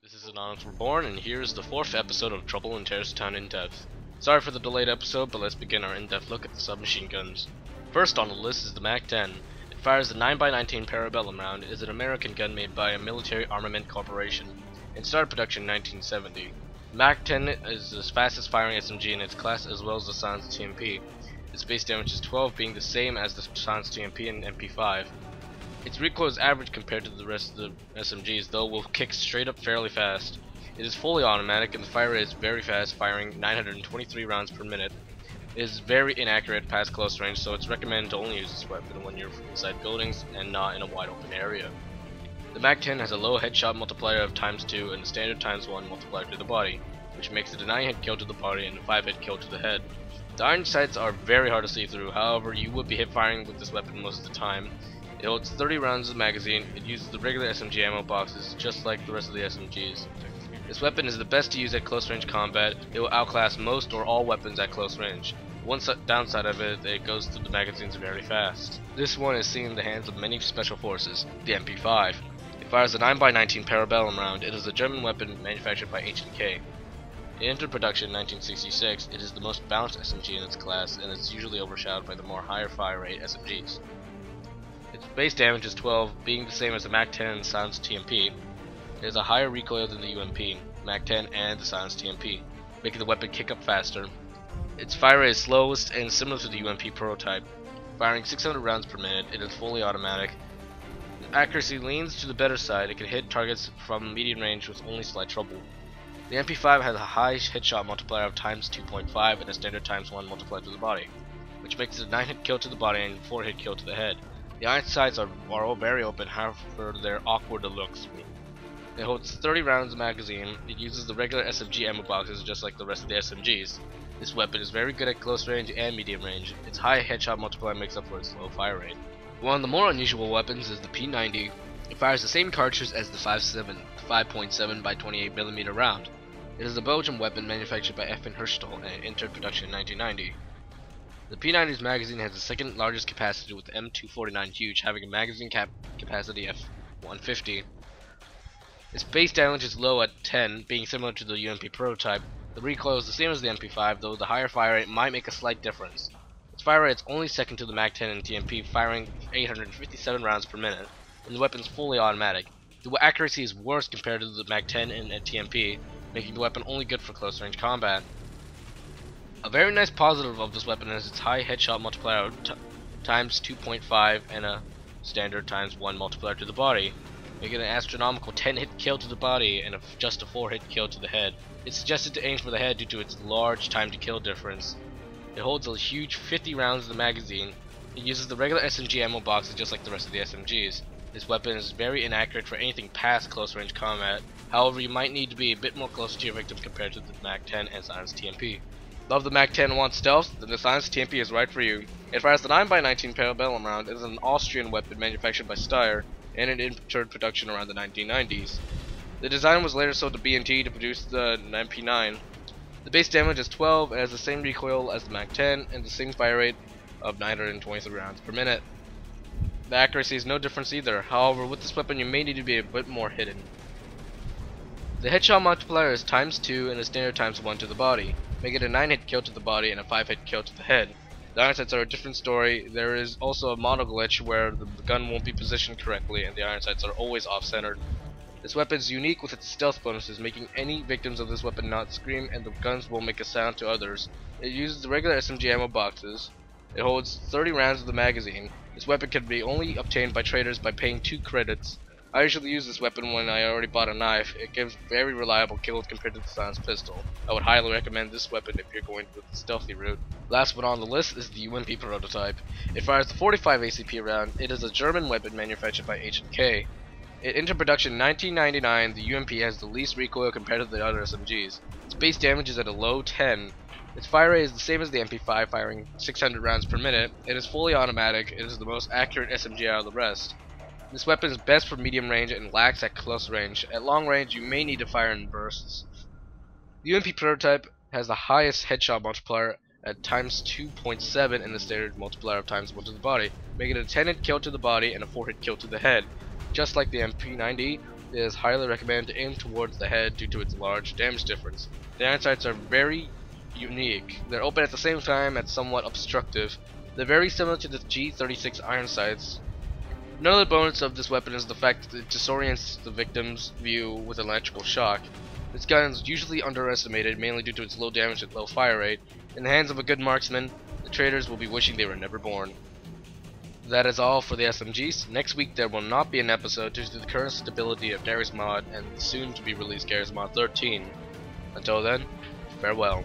This is Anonymous Reborn, and here's the 4th episode of Trouble in Terrorist Town in-depth. Sorry for the delayed episode, but let's begin our in-depth look at the submachine guns. First on the list is the MAC-10. It fires the 9x19 Parabellum round. It is an American gun made by a military armament corporation and started production in 1970. The MAC-10 is the fastest firing SMG in its class, as well as the silenced TMP. Its base damage is 12, being the same as the silenced TMP and MP5. Its recoil is average compared to the rest of the SMGs, though will kick straight up fairly fast. It is fully automatic and the fire rate is very fast, firing 923 rounds per minute. It is very inaccurate past close range, so it's recommended to only use this weapon when you're inside buildings and not in a wide open area. The MAC-10 has a low headshot multiplier of ×2 and a standard ×1 multiplier to the body, which makes it a 9-hit kill to the body and a 5-hit kill to the head. The iron sights are very hard to see through, however you would be hip firing with this weapon most of the time. It holds 30 rounds of magazine. It uses the regular SMG ammo boxes, just like the rest of the SMGs. This weapon is the best to use at close range combat. It will outclass most or all weapons at close range. One downside of it, it goes through the magazines very fast. This one is seen in the hands of many special forces, the MP5. It fires a 9x19 Parabellum round. It is a German weapon manufactured by H&K. It entered production in 1966. It is the most balanced SMG in its class, and it's usually overshadowed by the more higher fire rate SMGs. Its base damage is 12, being the same as the MAC-10 and the silenced TMP. It has a higher recoil than the UMP, MAC-10 and the silenced TMP, making the weapon kick up faster. Its fire rate is slowest and similar to the UMP Prototype, firing 600 rounds per minute. It is fully automatic. The accuracy leans to the better side. It can hit targets from medium range with only slight trouble. The MP5 has a high headshot multiplier of ×2.5 and a standard ×1 multiplier to the body, which makes it a 9-hit kill to the body and 4-hit kill to the head. The iron sights are all very open, however they're awkward to look through. It holds 30 rounds of magazine. It uses the regular SMG ammo boxes just like the rest of the SMGs. This weapon is very good at close range and medium range. Its high headshot multiplier makes up for its low fire rate. One of the more unusual weapons is the P90. It fires the same cartridge as the 5.7 by 28mm round. It is a Belgian weapon manufactured by F. Herstal and it entered production in 1990. The P90's magazine has the second largest capacity, with the M249 Huge having a magazine capacity of 150. Its base damage is low at 10, being similar to the UMP Prototype. The recoil is the same as the MP5, though the higher fire rate might make a slight difference. Its fire rate is only second to the MAC-10 and TMP, firing 857 rounds per minute, and the weapon is fully automatic. The accuracy is worse compared to the MAC-10 and TMP, making the weapon only good for close range combat. A very nice positive of this weapon is its high headshot multiplier ×2.5 and a standard ×1 multiplier to the body, making an astronomical 10-hit kill to the body and just a 4-hit kill to the head. It's suggested to aim for the head due to its large time to kill difference. It holds a huge 50 rounds in the magazine. It uses the regular SMG ammo boxes just like the rest of the SMGs. This weapon is very inaccurate for anything past close range combat. However, you might need to be a bit more close to your victim compared to the MAC-10 and silenced TMP. Love the MAC-10 and want stealth? Then the silenced TMP is right for you. It fires the 9x19 Parabellum round. It is an Austrian weapon manufactured by Steyr, and it entered production around the 1990s. The design was later sold to B&T to produce the MP9. The base damage is 12 and has the same recoil as the MAC-10 and the same fire rate of 923 rounds per minute. The accuracy is no difference either. However, with this weapon you may need to be a bit more hidden. The headshot multiplier is ×2 and a standard ×1 to the body, making it a 9-hit kill to the body and a 5-hit kill to the head. The iron sights are a different story. There is also a model glitch where the gun won't be positioned correctly and the iron sights are always off-centered. This weapon is unique with its stealth bonuses, making any victims of this weapon not scream, and the guns will make a sound to others. It uses the regular SMG ammo boxes. It holds 30 rounds of the magazine. This weapon can be only obtained by traders by paying 2 credits. I usually use this weapon when I already bought a knife. It gives very reliable kills compared to the silenced pistol. I would highly recommend this weapon if you're going with the stealthy route. Last one on the list is the UMP Prototype. It fires the 45 ACP round. It is a German weapon manufactured by H&K. It entered production in 1999. The UMP has the least recoil compared to the other SMGs. Its base damage is at a low 10. Its fire rate is the same as the MP5, firing 600 rounds per minute. It is fully automatic. It is the most accurate SMG out of the rest. This weapon is best for medium range and lacks at close range. At long range, you may need to fire in bursts. The UMP Prototype has the highest headshot multiplier at ×2.7 and the standard multiplier of ×1 to the body, making it a 10-hit kill to the body and a 4-hit kill to the head. Just like the MP90, it is highly recommended to aim towards the head due to its large damage difference. The iron sights are very unique. They're open at the same time and somewhat obstructive. They're very similar to the G36 iron sights. Another bonus of this weapon is the fact that it disorients the victim's view with electrical shock. This gun is usually underestimated, mainly due to its low damage and low fire rate. In the hands of a good marksman, the traders will be wishing they were never born. That is all for the SMGs. Next week there will not be an episode due to the current stability of Garry's Mod and the soon to be released Garry's Mod 13. Until then, farewell.